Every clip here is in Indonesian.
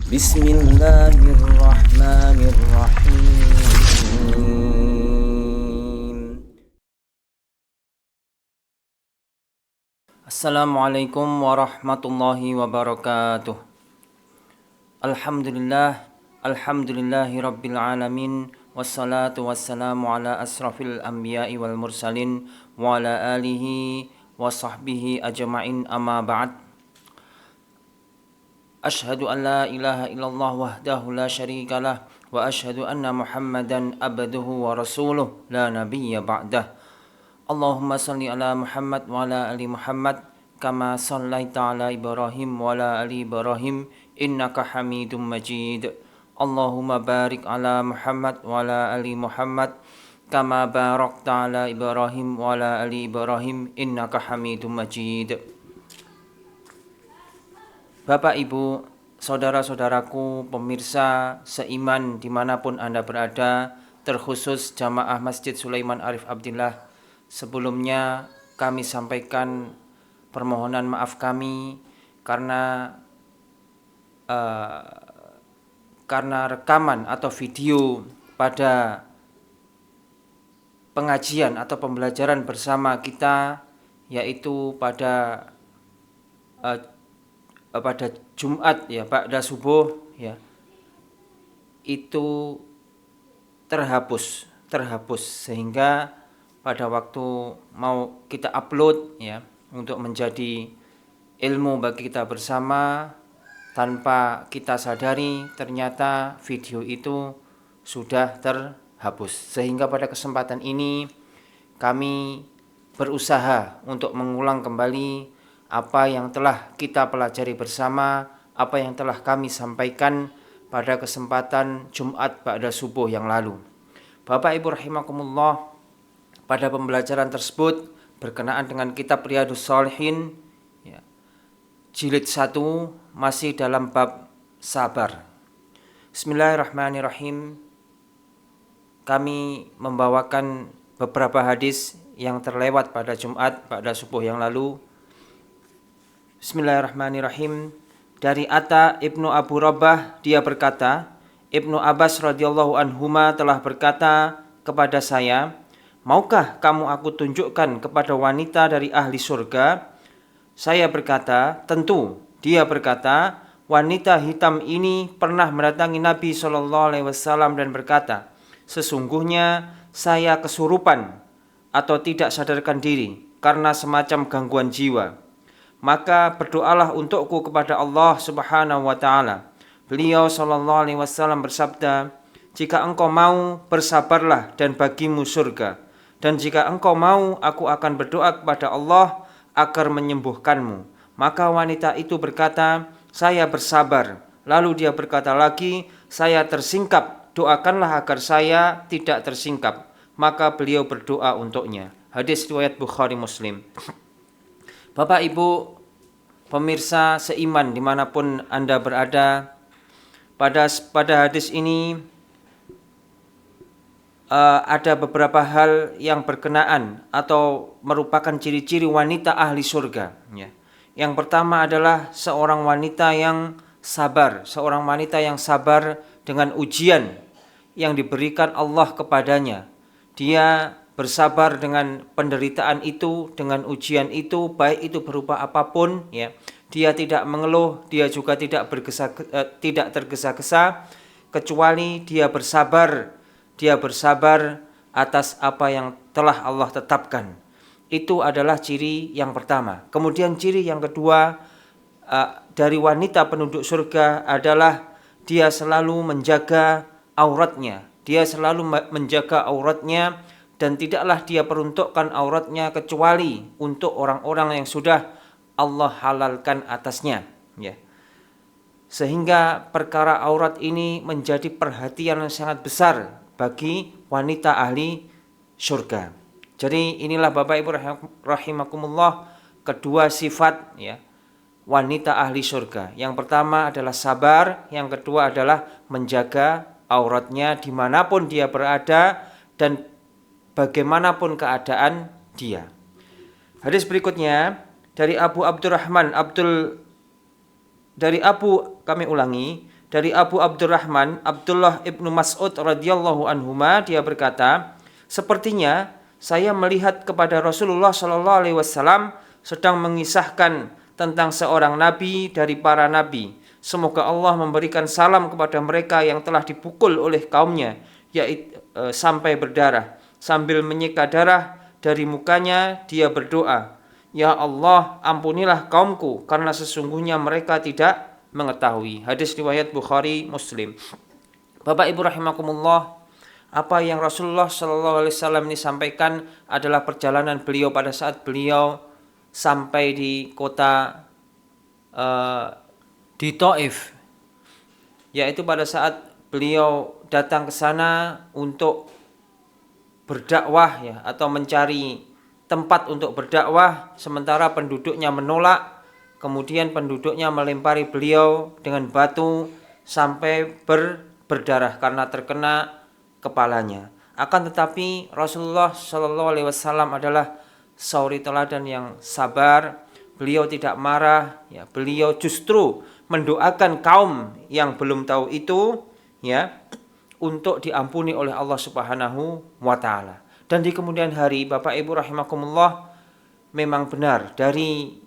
Bismillahirrahmanirrahim. Assalamualaikum warahmatullahi wabarakatuh. Alhamdulillahi rabbil alamin. Wassalatu wassalamu ala asrafil anbiya'i wal mursalin wa ala alihi wa sahbihi ajma'in, amma ba'd. Ashhadu an la ilaha illallah wahdahu la syarika lah wa ashhadu anna Muhammadan abduhu wa rasuluh la nabiyya ba'dah. Allahumma salli ala Muhammad wa ala ali Muhammad kama sallaita ala Ibrahim wa ala ali Ibrahim innaka Hamidum Majid. Allahumma barik ala Muhammad wa ala ali Muhammad kama barakta ala Ibrahim wa ala ali Ibrahim innaka Hamidum Majid. Bapak, Ibu, saudara-saudaraku, pemirsa seiman dimanapun Anda berada, terkhusus jamaah Masjid Sulaiman Arif Abdillah, sebelumnya kami sampaikan permohonan maaf kami karena rekaman atau video pada pengajian atau pembelajaran bersama kita, yaitu pada Jumat ya, ba'da subuh ya, itu terhapus sehingga pada waktu mau kita upload ya untuk menjadi ilmu bagi kita bersama, tanpa kita sadari ternyata video itu sudah terhapus. Sehingga pada kesempatan ini kami berusaha untuk mengulang kembali apa yang telah kita pelajari bersama, apa yang telah kami sampaikan pada kesempatan Jumat ba'da subuh yang lalu. Bapak Ibu rahimakumullah, pada pembelajaran tersebut berkenaan dengan kitab Riyadhus Shalihin ya, jilid 1, masih dalam bab sabar. Bismillahirrahmanirrahim. Kami membawakan beberapa hadis yang terlewat pada Jumat ba'da subuh yang lalu. Bismillahirrahmanirrahim. Dari Atta ibnu Abu Rabah, dia berkata, Ibnu Abbas radhiyallahu anhuma telah berkata kepada saya, maukah kamu aku tunjukkan kepada wanita dari ahli surga? Saya berkata, tentu. Dia berkata, wanita hitam ini pernah mendatangi Nabi SAW dan berkata, sesungguhnya saya kesurupan atau tidak sadarkan diri karena semacam gangguan jiwa. Maka berdoalah untukku kepada Allah Subhanahu wa taala. Beliau sallallahu alaihi wasallam bersabda, jika engkau mau, bersabarlah dan bagimu surga. Dan jika engkau mau, aku akan berdoa kepada Allah agar menyembuhkanmu. Maka wanita itu berkata, saya bersabar. Lalu dia berkata lagi, saya tersingkap, doakanlah agar saya tidak tersingkap. Maka beliau berdoa untuknya. Hadis riwayat Bukhari Muslim. Bapak Ibu pemirsa seiman dimanapun Anda berada, pada hadis ini ada beberapa hal yang berkenaan atau merupakan ciri-ciri wanita ahli surga ya. Yang pertama adalah seorang wanita yang sabar dengan ujian yang diberikan Allah kepadanya. Dia bersabar dengan penderitaan itu, dengan ujian itu, baik itu berupa apapun ya. Dia tidak mengeluh, dia juga tidak tergesa-gesa, kecuali dia bersabar atas apa yang telah Allah tetapkan. Itu adalah ciri yang pertama. Kemudian ciri yang kedua dari wanita penduduk surga adalah dia selalu menjaga auratnya. Dan tidaklah dia peruntukkan auratnya kecuali untuk orang-orang yang sudah Allah halalkan atasnya ya. Sehingga perkara aurat ini menjadi perhatian yang sangat besar bagi wanita ahli surga. Jadi inilah Bapak Ibu rahimakumullah, kedua sifat ya wanita ahli surga. Yang pertama adalah sabar, yang kedua adalah menjaga auratnya dimanapun dia berada dan bagaimanapun keadaan dia. Hadis berikutnya dari Abu Abdurrahman Dari Abu Abdurrahman Abdullah ibnu Mas'ud radhiyallahu anhuma, dia berkata, sepertinya saya melihat kepada Rasulullah sallallahu alaihi wasallam sedang mengisahkan tentang seorang nabi dari para nabi. Semoga Allah memberikan salam kepada mereka yang telah dipukul oleh kaumnya, yaitu sampai berdarah. Sambil menyeka darah dari mukanya, dia berdoa, ya Allah, ampunilah kaumku karena sesungguhnya mereka tidak mengetahui. Hadis riwayat Bukhari Muslim. Bapak Ibu rahimakumullah, apa yang Rasulullah Shallallahu Alaihi Wasallam ini sampaikan adalah perjalanan beliau pada saat beliau sampai di kota di Taif, yaitu pada saat beliau datang ke sana untuk berdakwah ya, atau mencari tempat untuk berdakwah, sementara penduduknya menolak. Kemudian penduduknya melempari beliau dengan batu sampai berdarah karena terkena kepalanya. Akan tetapi Rasulullah Shallallahu Alaihi Wasallam adalah suri teladan yang sabar. Beliau tidak marah, ya, beliau justru mendoakan kaum yang belum tahu itu, ya, untuk diampuni oleh Allah Subhanahu wa taala. Dan di kemudian hari, Bapak Ibu rahimakumullah, memang benar dari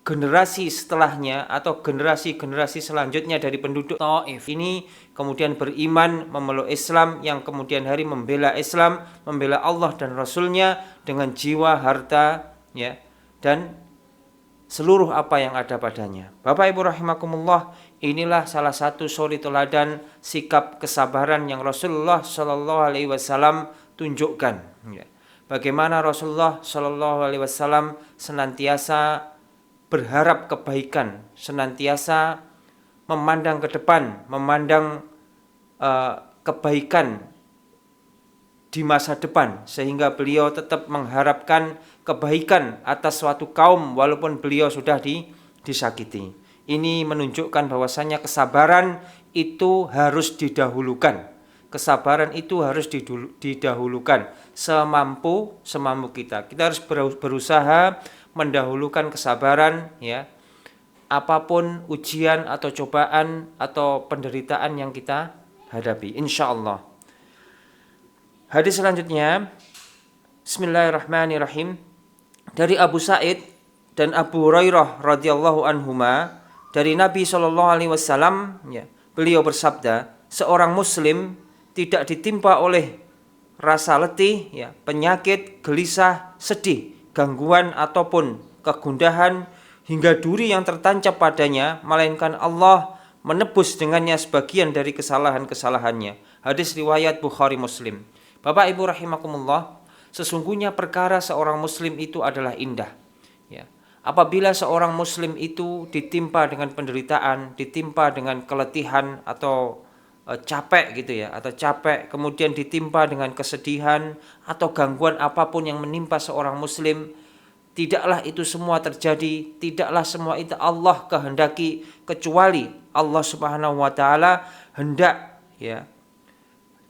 generasi setelahnya atau generasi selanjutnya dari penduduk Taif ini kemudian beriman, memeluk Islam, yang kemudian hari membela Islam, membela Allah dan Rasulnya dengan jiwa, harta, ya, dan seluruh apa yang ada padanya. Bapak Ibu rahimakumullah, inilah salah satu suri teladan sikap kesabaran yang Rasulullah Shallallahu Alaihi Wasallam tunjukkan. Ya. Bagaimana Rasulullah Shallallahu Alaihi Wasallam senantiasa berharap kebaikan, senantiasa memandang ke depan, memandang kebaikan di masa depan, sehingga beliau tetap mengharapkan kebaikan atas suatu kaum walaupun beliau sudah disakiti. Ini menunjukkan bahwasannya kesabaran itu harus didahulukan. Kesabaran itu harus didahulukan semampu kita. Kita harus berusaha mendahulukan kesabaran, ya. Apapun ujian atau cobaan atau penderitaan yang kita hadapi, insyaallah. Hadis selanjutnya, Bismillahirrahmanirrahim, dari Abu Sa'id dan Abu Hurairah radhiyallahu anhuma, dari Nabi Shallallahu Alaihi Wasallam, ya, beliau bersabda, seorang Muslim tidak ditimpa oleh rasa letih, ya, penyakit, gelisah, sedih, gangguan ataupun kegundahan hingga duri yang tertancap padanya, melainkan Allah menebus dengannya sebagian dari kesalahan-kesalahannya. Hadis riwayat Bukhari Muslim. Bapak Ibu rahimakumullah, sesungguhnya perkara seorang Muslim itu adalah indah, ya. Apabila seorang Muslim itu ditimpa dengan penderitaan, ditimpa dengan keletihan atau capek gitu ya, atau capek, kemudian ditimpa dengan kesedihan atau gangguan apapun yang menimpa seorang Muslim, tidaklah itu semua terjadi, tidaklah semua itu Allah kehendaki, kecuali Allah Subhanahu wa taala hendak, ya,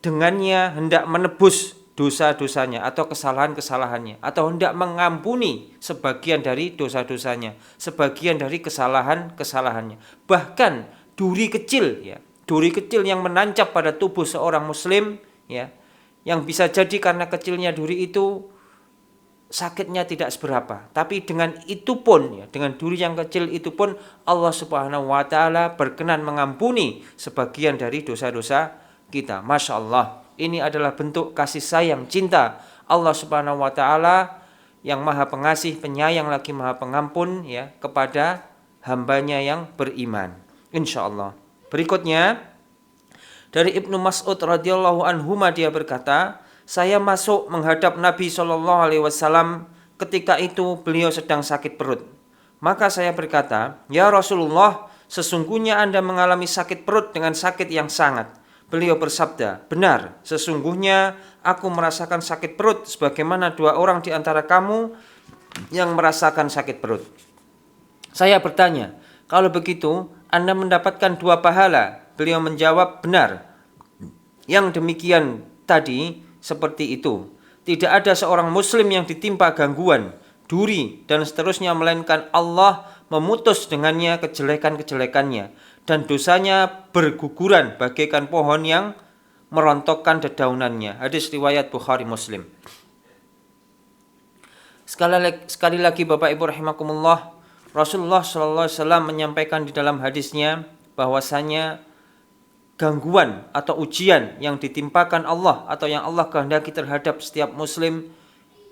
dengannya hendak menebus dosa-dosanya atau kesalahan-kesalahannya, atau hendak mengampuni sebagian dari dosa-dosanya, sebagian dari kesalahan-kesalahannya. Bahkan duri kecil, ya, duri kecil yang menancap pada tubuh seorang Muslim, ya, yang bisa jadi karena kecilnya duri itu sakitnya tidak seberapa, tapi dengan itu pun, ya, dengan duri yang kecil itu pun Allah Subhanahu wa taala berkenan mengampuni sebagian dari dosa-dosa kita. Masya Allah, ini adalah bentuk kasih sayang, cinta Allah Subhanahu wa taala yang maha pengasih, penyayang lagi maha pengampun, ya, kepada hambanya yang beriman, insya Allah. Berikutnya dari Ibnu Mas'ud radhiyallahu anhu, dia berkata, saya masuk menghadap Nabi Shallallahu Alaihi Wasallam, ketika itu beliau sedang sakit perut. Maka saya berkata, ya Rasulullah, sesungguhnya Anda mengalami sakit perut dengan sakit yang sangat. Beliau bersabda, benar, sesungguhnya aku merasakan sakit perut sebagaimana dua orang di antara kamu yang merasakan sakit perut. Saya bertanya, kalau begitu Anda mendapatkan dua pahala? Beliau menjawab, benar, yang demikian tadi seperti itu. Tidak ada seorang Muslim yang ditimpa gangguan, duri, dan seterusnya, melainkan Allah memutus dengannya kejelekan-kejelekannya, dan dosanya berguguran bagaikan pohon yang merontokkan dedaunannya. Hadis riwayat Bukhari Muslim. Sekali lagi Bapak Ibu rahimakumullah, Rasulullah SAW menyampaikan di dalam hadisnya bahwasanya gangguan atau ujian yang ditimpakan Allah atau yang Allah kehendaki terhadap setiap muslim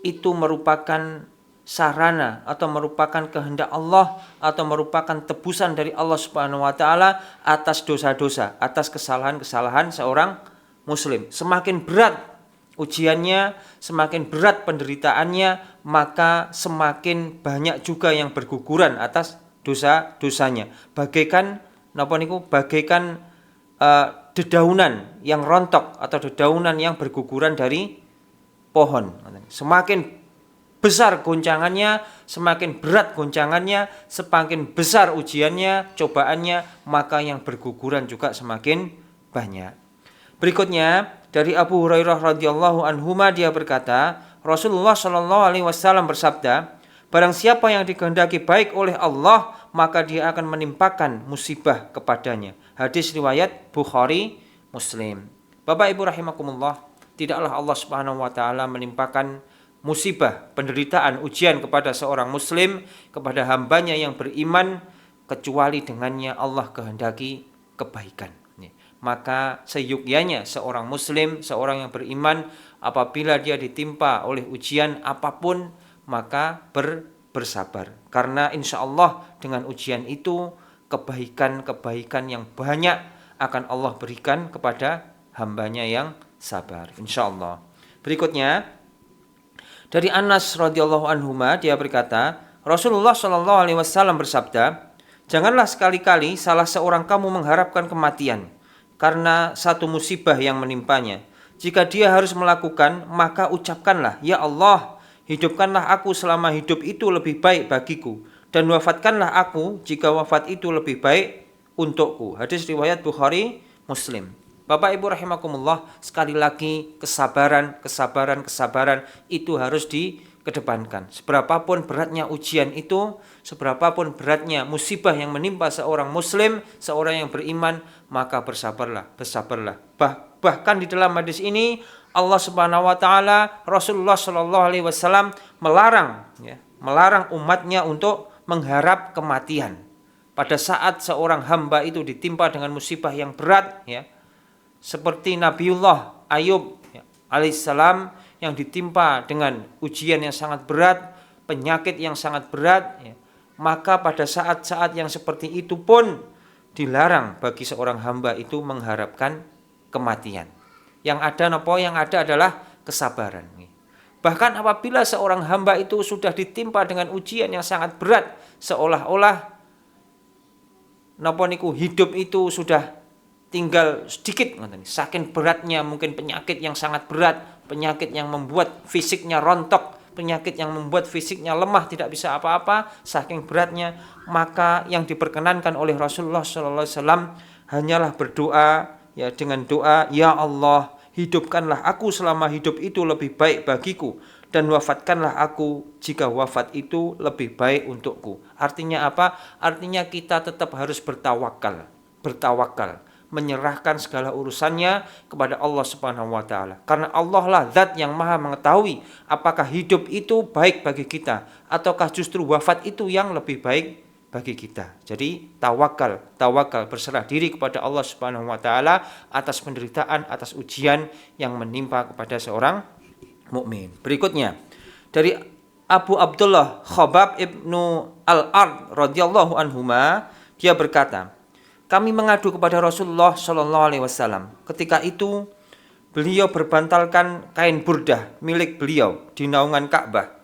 itu merupakan sarana atau merupakan kehendak Allah atau merupakan tebusan dari Allah Subhanahu wa taala atas dosa-dosa, atas kesalahan-kesalahan seorang muslim. Semakin berat ujiannya, semakin berat penderitaannya, maka semakin banyak juga yang berguguran atas dosa-dosanya. Bagaikan dedaunan yang rontok atau dedaunan yang berguguran dari pohon. Semakin besar goncangannya, semakin berat goncangannya, semakin besar ujiannya, cobaannya, maka yang berguguran juga semakin banyak. Berikutnya dari Abu Hurairah radhiyallahu anhu, dia berkata, Rasulullah shallallahu alaihi wasallam bersabda, barang siapa yang dikehendaki baik oleh Allah, maka dia akan menimpakan musibah kepadanya. Hadis riwayat Bukhari Muslim. Bapak Ibu rahimakumullah, tidaklah Allah Subhanahu wa taala menimpakan musibah, penderitaan, ujian kepada seorang muslim, kepada hambanya yang beriman, kecuali dengannya Allah kehendaki kebaikan. Maka seyogyanya seorang muslim, seorang yang beriman, apabila dia ditimpa oleh ujian apapun, maka bersabar. Karena insya Allah dengan ujian itu kebaikan-kebaikan yang banyak akan Allah berikan kepada hambanya yang sabar, insya Allah. Berikutnya dari Anas radhiyallahu anhu, dia berkata, Rasulullah shallallahu alaihi wasallam bersabda, janganlah sekali-kali salah seorang kamu mengharapkan kematian karena satu musibah yang menimpanya. Jika dia harus melakukan, maka ucapkanlah, ya Allah, hidupkanlah aku selama hidup itu lebih baik bagiku, dan wafatkanlah aku jika wafat itu lebih baik untukku. Hadis riwayat Bukhari Muslim. Bapak Ibu rahimakumullah, sekali lagi kesabaran itu harus dikedepankan. Seberapapun beratnya ujian itu, seberapapun beratnya musibah yang menimpa seorang muslim, seorang yang beriman, maka bersabarlah. Bahkan di dalam hadis ini Allah Subhanahu wa taala, Rasulullah Shallallahu alaihi wasallam melarang umatnya untuk mengharap kematian. Pada saat seorang hamba itu ditimpa dengan musibah yang berat, seperti Nabiullah Ayub alaihissalam yang ditimpa dengan ujian yang sangat berat, penyakit yang sangat berat, maka pada saat-saat yang seperti itu pun dilarang bagi seorang hamba itu mengharapkan kematian. Yang ada adalah kesabaran. Bahkan apabila seorang hamba itu sudah ditimpa dengan ujian yang sangat berat, seolah-olah hidup itu sudah tinggal sedikit, saking beratnya mungkin penyakit yang sangat berat, penyakit yang membuat fisiknya rontok, penyakit yang membuat fisiknya lemah, tidak bisa apa-apa, saking beratnya, maka yang diperkenankan oleh Rasulullah SAW hanyalah berdoa, dengan doa, ya Allah, hidupkanlah aku selama hidup itu lebih baik bagiku, dan wafatkanlah aku jika wafat itu lebih baik untukku. Artinya apa? Artinya kita tetap harus bertawakal, menyerahkan segala urusannya kepada Allah Subhanahu wa taala. Karena Allah lah zat yang maha mengetahui apakah hidup itu baik bagi kita ataukah justru wafat itu yang lebih baik bagi kita. Jadi tawakal, berserah diri kepada Allah Subhanahu wa taala atas penderitaan, atas ujian yang menimpa kepada seorang mukmin. Berikutnya dari Abu Abdullah Khabbab ibnu Al-Ard radhiyallahu anhuma, dia berkata, kami mengadu kepada Rasulullah Shallallahu alaihi wasallam. Ketika itu beliau berbantalkan kain burdah milik beliau di naungan Ka'bah.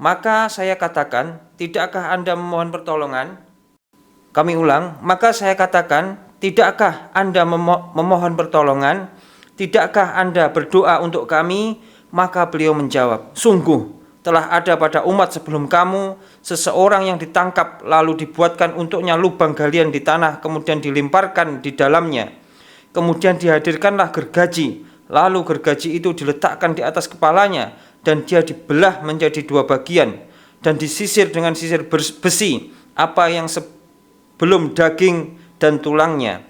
Maka saya katakan, tidakkah Anda memohon pertolongan? Kami ulang, maka saya katakan, tidakkah Anda memohon pertolongan? Tidakkah Anda berdoa untuk kami? Maka beliau menjawab, sungguh telah ada pada umat sebelum kamu seseorang yang ditangkap lalu dibuatkan untuknya lubang galian di tanah, kemudian dilemparkan di dalamnya. Kemudian dihadirkanlah gergaji, lalu gergaji itu diletakkan di atas kepalanya dan dia dibelah menjadi dua bagian dan disisir dengan sisir besi apa yang sebelum daging dan tulangnya.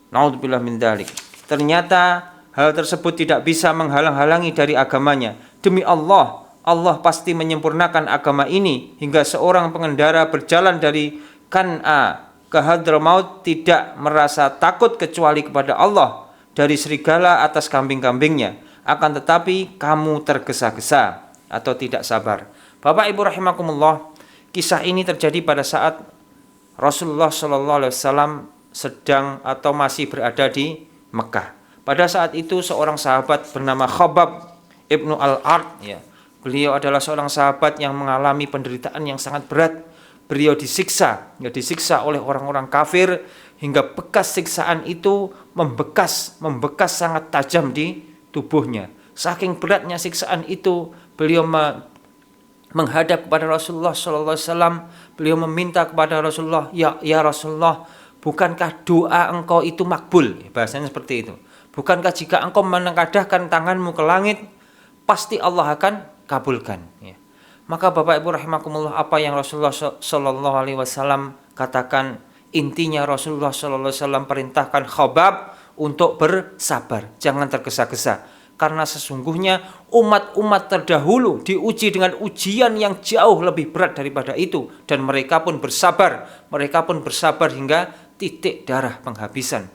Naudzubillah min dzalik. Ternyata hal tersebut tidak bisa menghalang-halangi dari agamanya. Demi Allah, Allah pasti menyempurnakan agama ini hingga seorang pengendara berjalan dari Kan'a ke Hadramaut tidak merasa takut kecuali kepada Allah dari serigala atas kambing-kambingnya. Akan tetapi kamu tergesa-gesa atau tidak sabar. Bapak Ibu rahimakumullah, kisah ini terjadi pada saat Rasulullah SAW sedang atau masih berada di Mekah. Pada saat itu seorang sahabat bernama Khabbab Ibnu Al-Ard, ya, beliau adalah seorang sahabat yang mengalami penderitaan yang sangat berat. Beliau disiksa oleh orang-orang kafir hingga bekas siksaan itu membekas sangat tajam di tubuhnya. Saking beratnya siksaan itu, beliau menghadap kepada Rasulullah SAW. Beliau meminta kepada Rasulullah, ya Rasulullah, bukankah doa engkau itu makbul? Bahasanya seperti itu. Bukankah jika engkau menengadahkan tanganmu ke langit, pasti Allah akan kabulkan? Ya. Maka Bapak Ibu rahimakumullah, apa yang Rasulullah SAW katakan, intinya Rasulullah SAW perintahkan Khabbab untuk bersabar, jangan tergesa-gesa. Karena sesungguhnya umat-umat terdahulu diuji dengan ujian yang jauh lebih berat daripada itu. Dan mereka pun bersabar hingga titik darah penghabisan.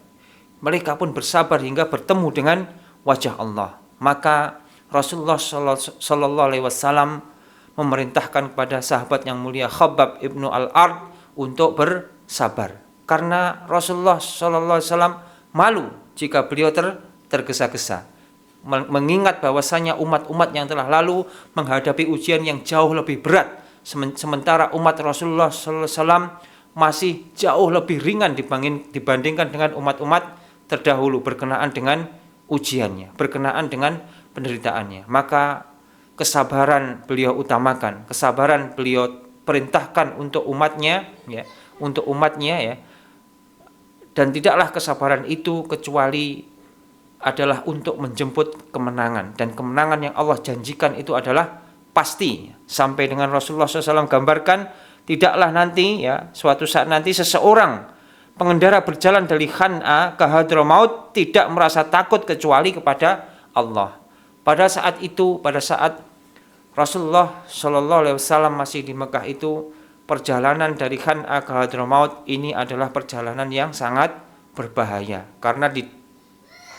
Mereka pun bersabar hingga bertemu dengan wajah Allah. Maka Rasulullah SAW memerintahkan kepada sahabat yang mulia Khabbab Ibnu Al-Ard untuk bersabar. Karena Rasulullah SAW malu jika beliau tergesa-gesa. Mengingat bahwasanya umat-umat yang telah lalu menghadapi ujian yang jauh lebih berat. Sementara umat Rasulullah SAW masih jauh lebih ringan dibandingkan dengan umat-umat terdahulu berkenaan dengan ujiannya, berkenaan dengan penderitaannya. Maka kesabaran beliau utamakan, kesabaran beliau perintahkan untuk umatnya, ya, ya. Dan tidaklah kesabaran itu kecuali adalah untuk menjemput kemenangan, dan kemenangan yang Allah janjikan itu adalah pasti. Sampai dengan Rasulullah SAW gambarkan, tidaklah nanti, ya, suatu saat nanti seseorang pengendara berjalan dari Khan'a ke Hadramaut tidak merasa takut kecuali kepada Allah. Pada saat itu, pada saat Rasulullah SAW masih di Mekah itu, perjalanan dari Khan'a ke Hadramaut ini adalah perjalanan yang sangat berbahaya. Karena di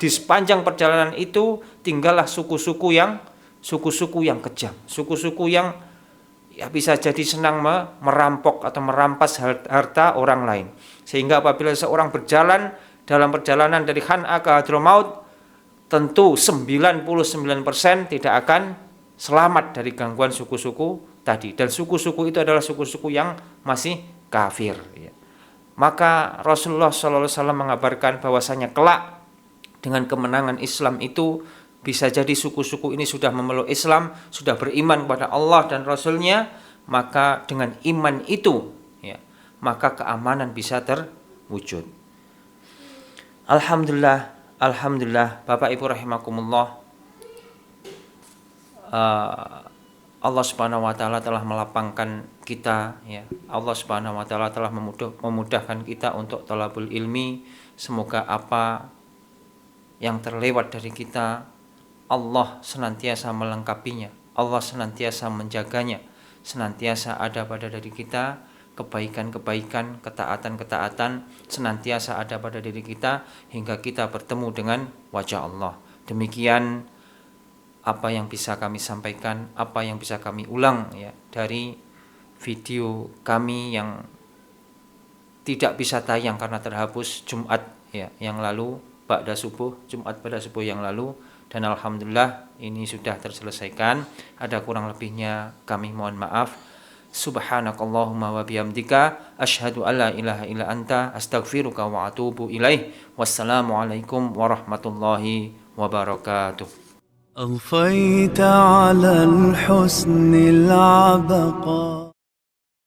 sepanjang perjalanan itu tinggallah suku-suku yang kejam, suku-suku yang ya bisa jadi senang merampok atau merampas harta orang lain. Sehingga apabila seorang berjalan dalam perjalanan dari Khan'a ke Hadramaut, tentu 99% tidak akan selamat dari gangguan suku-suku tadi. Dan suku-suku itu adalah suku-suku yang masih kafir. Maka Rasulullah SAW mengabarkan bahwasanya kelak dengan kemenangan Islam itu bisa jadi suku-suku ini sudah memeluk Islam, sudah beriman kepada Allah dan Rasulnya. Maka dengan iman itu, ya, maka keamanan bisa terwujud. Alhamdulillah, Bapak Ibu rahimakumullah, Allah Subhanahu wa taala telah melapangkan kita, ya. Allah Subhanahu wa taala telah memudahkan kita untuk thalabul ilmi. Semoga apa yang terlewat dari kita, Allah senantiasa melengkapinya, Allah senantiasa menjaganya, senantiasa ada pada diri kita kebaikan-kebaikan, ketaatan-ketaatan senantiasa ada pada diri kita hingga kita bertemu dengan wajah Allah. Demikian apa yang bisa kami sampaikan, apa yang bisa kami ulang, ya, dari video kami yang tidak bisa tayang karena terhapus Jumat, ya, yang lalu Jumat pada subuh yang lalu. Dan alhamdulillah ini sudah terselesaikan. Ada kurang lebihnya kami mohon maaf. Subhanakallahumma wa bihamdika asyhadu alla ilaha illa anta astaghfiruka wa atubu ilaih. Wassalamualaikum warahmatullahi wabarakatuh. أضفيت على الحسن العبقى